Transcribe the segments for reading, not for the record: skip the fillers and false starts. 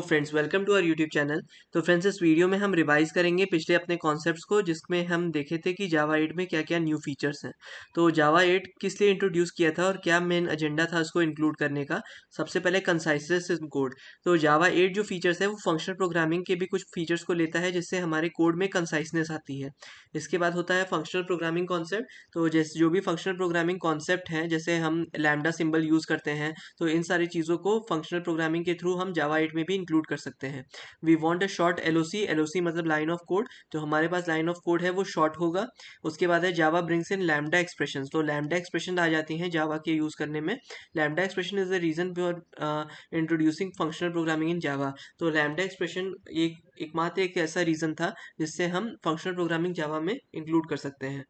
Friends, welcome to our YouTube channel. तो friends, इस video में हम रिवाइज करेंगे पिछले अपने कॉन्सेप्ट्स को, जिसमें हम देखे थे कि जावा 8 में क्या क्या न्यू फीचर्स हैं। तो जावा 8 किस लिए इंट्रोड्यूस किया था और क्या मेन एजेंडा था उसको इंक्लूड करने का। सबसे पहले कंसाइसनेस इन कोड। तो जावा 8 जो फीचर्स है वो फंक्शनल प्रोग्रामिंग के भी कुछ फीचर्स को लेता है, जिससे हमारे कोड में कंसाइसनेस आती है। इसके बाद होता है फंक्शनल प्रोग्रामिंग कॉन्सेप्ट। तो जैसे जो भी फंक्शनल प्रोग्रामिंग कॉन्सेप्ट हैं, जैसे हम लैम्डा सिंबल यूज़ करते हैं, तो इन सारी चीज़ों को फंक्शनल प्रोग्रामिंग के थ्रू हम जावा 8 में भी इंक्लूड कर सकते हैं। We want a short LOC. LOC मतलब लाइन ऑफ कोड। तो हमारे पास लाइन ऑफ कोड है वो शॉर्ट होगा। उसके बाद है Java brings in lambda expression. तो लैम्डा एक्सप्रेशन आ जाती हैं जावा के यूज़ करने में। Lambda expression is the reason for introducing functional programming in Java. तो लैम्डा एक्सप्रेशन एकमात्र एक ऐसा रीज़न था जिससे हम फंक्शनल प्रोग्रामिंग जावा में इंक्लूड कर सकते हैं।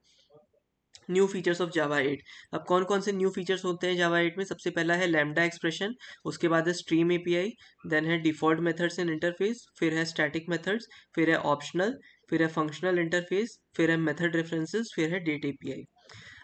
New features of Java 8। अब कौन कौन से न्यू फीचर्स होते हैं जावा 8 में? सबसे पहला है लैम्डा एक्सप्रेशन, उसके बाद है स्ट्रीम एपीआई, देन है डिफॉल्ट मेथड्स इन इंटरफेस, फिर है स्टैटिक मेथड्स, फिर है ऑप्शनल, फिर है फंक्शनल इंटरफेस, फिर है मेथड रेफरेंसेस, फिर है डेट एपीआई।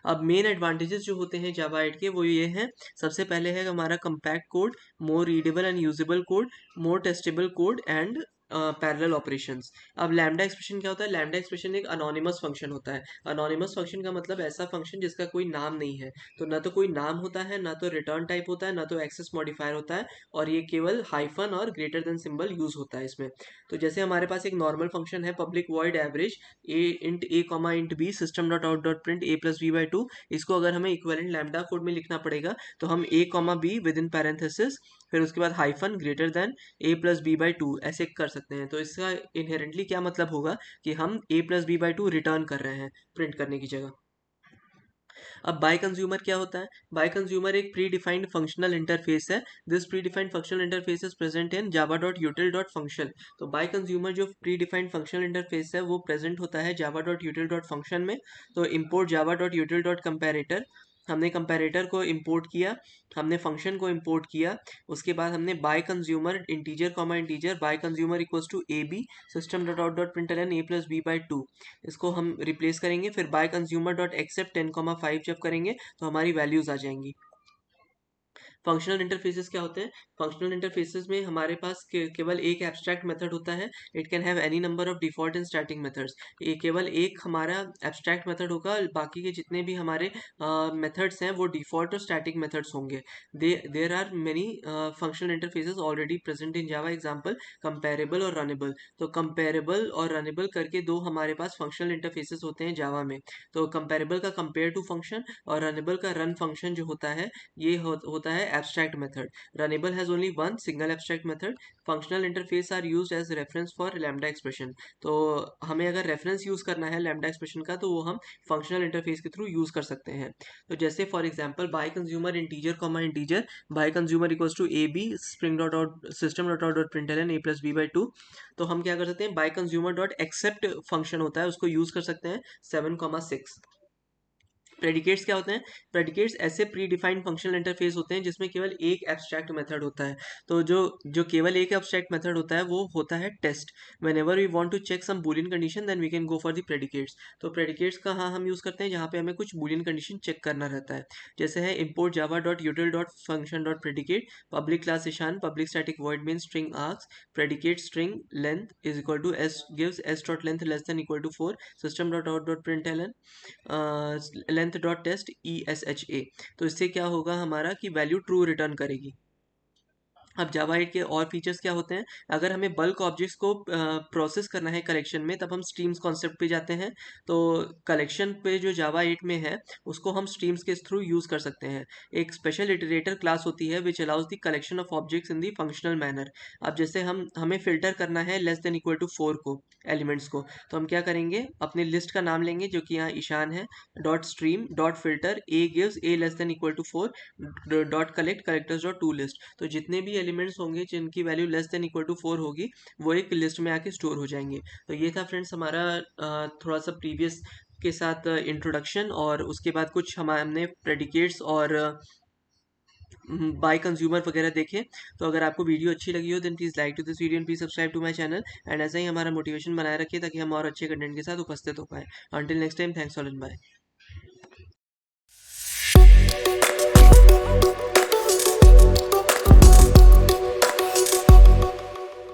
अब मेन एडवांटेजेस जो होते हैं जावा 8 के वो ये हैं। सबसे पहले है हमारा compact code, more readable and usable code, more testable code and parallel operations. अब लैम्डा एक्सप्रेशन क्या होता है? लैम्डा एक्सप्रेशन एक अनोनिमस फंक्शन होता है। अनोनिमस फंक्शन का मतलब ऐसा फंक्शन जिसका कोई नाम नहीं है। तो ना तो कोई नाम होता है, ना तो रिटर्न टाइप होता है, ना तो एक्सेस मॉडिफायर होता है, और ये केवल हाइफन और ग्रेटर देन सिंबल यूज होता है इसमें। तो जैसे हमारे पास एक नॉर्मल फंक्शन है public void average a int a comma int b system dot out dot print a plus B by two. इसको अगर हमें इक्विवेलेंट लैम्डा कोड में लिखना पड़ेगा तो हम A comma B within parenthesis, फिर उसके बाद hyphen greater than A plus B by two ऐसे कर सकते हैं। तो इसका इनहेरेंटली क्या मतलब होगा कि हम A plus B by two return कर रहे हैं प्रिंट करने की जगह। अब बाय कंज्यूमर क्या होता है? बाय कंज्यूमर एक प्री डिफाइंड फंक्शनल इंटरफेस है। This predefined functional interface is present in Java dot util dot function. तो बाय कंज्यूमर जो प्री डिफाइंड फंक्शनल इंटरफेस है वो प्रेजेंट होता है Java dot util dot function में। तो import Java dot util dot comparator, हमने comparator को इंपोर्ट किया, हमने फंक्शन को इंपोर्ट किया। उसके बाद हमने bi consumer integer comma integer bi consumer equals to a b system dot out dot println a plus B by two, इसको हम रिप्लेस करेंगे। फिर बाय कंज्यूमर डॉट एक्सेप्ट 10,5 जब करेंगे तो हमारी वैल्यूज आ जाएंगी। फंक्शनल इंटरफेसेस क्या होते हैं? फंक्शनल इंटरफेसेस में हमारे पास केवल एक एब्स्ट्रैक्ट मेथड होता है। It can have any number of default and static methods. ये केवल एक हमारा एब्स्ट्रैक्ट मेथड होगा, बाकी के जितने भी हमारे मेथड्स हैं वो डिफॉल्ट और स्टैटिक मेथड्स होंगे। There are many functional interfaces already present in Java. Example comparable और रनेबल। तो कंपेरेबल और रनेबल करके दो हमारे पास फंक्शनल इंटरफेसेस होते हैं जावा में। तो कंपेरेबल का कंपेयर टू फंक्शन और रनेबल का रन फंक्शन जो होता है ये होता है abstract method. Runnable has only one single abstract method. Functional interface are used as reference for lambda expression. तो हमें अगर रेफरेंस यूज करना है लैम्डा एक्सप्रेशन का तो वो हम फंक्शनल इंटरफेस के थ्रू यूज कर सकते हैं। तो जैसे for example bi consumer integer comma integer bi consumer equals to a b spring dot out system dot out dot println a plus B by two. तो हम क्या कर सकते हैं? Bi consumer dot accept function होता है, उसको use कर सकते हैं 7,6। प्रेडिकेट्स क्या होते हैं? प्रेडिकेट्स ऐसे प्री डिफाइंड फंक्शनल इंटरफेस होते हैं जिसमें केवल एक एब्स्ट्रैक्ट मेथड होता है। तो जो जो केवल एक एब्स्ट्रैक्ट मेथड होता है वो होता है test. Whenever we want to check some boolean condition then we can go for the predicates. तो प्रेडिकेट्स का हाँ हम यूज़ करते हैं जहाँ पे हमें कुछ बूलियन कंडीशन चेक करना रहता है। जैसे है import Java dot util dot function dot predicate public class Ishan public static void main string args predicate string length is equal to s gives s dot length less than equal to 4 system dot out dot print length dot test ESHA। तो इससे क्या होगा हमारा कि value true return करेगी। अब जावा 8 के और फीचर्स क्या होते हैं? अगर हमें बल्क ऑब्जेक्ट्स को प्रोसेस करना है कलेक्शन में तब हम स्ट्रीम्स कॉन्सेप्ट पे जाते हैं। तो कलेक्शन पे जो जावा 8 में है उसको हम स्ट्रीम्स के थ्रू यूज़ कर सकते हैं। एक स्पेशल इटरेटर क्लास होती है which allows the collection of objects in the functional manner. अब जैसे हमें फिल्टर करना है लेस देन इक्वल टू 4 को एलिमेंट्स को, तो हम क्या करेंगे? अपने लिस्ट का नाम लेंगे जो कि यहाँ ईशान है, dot stream dot filter a gives a less than equal to 4 dot collect collectors dot to list. तो जितने भी एलिमेंट्स होंगे जिनकी value less than equal to 4 होगी वो एक लिस्ट में आके स्टोर हो जाएंगे। तो ये था फ्रेंड्स हमारा थोड़ा सा प्रीवियस के साथ इंट्रोडक्शन, और उसके बाद कुछ हमने प्रेडिकेट्स और बाय कंज्यूमर वगैरह देखे। तो अगर आपको वीडियो अच्छी लगी हो then please like to this video and please subscribe to my channel, and ऐसा ही हमारा मोटिवेशन बनाए रखिए ताकि हम और अच्छे कंटेंट के साथ उपस्थित हो पाए। Until next time, thanks for bye.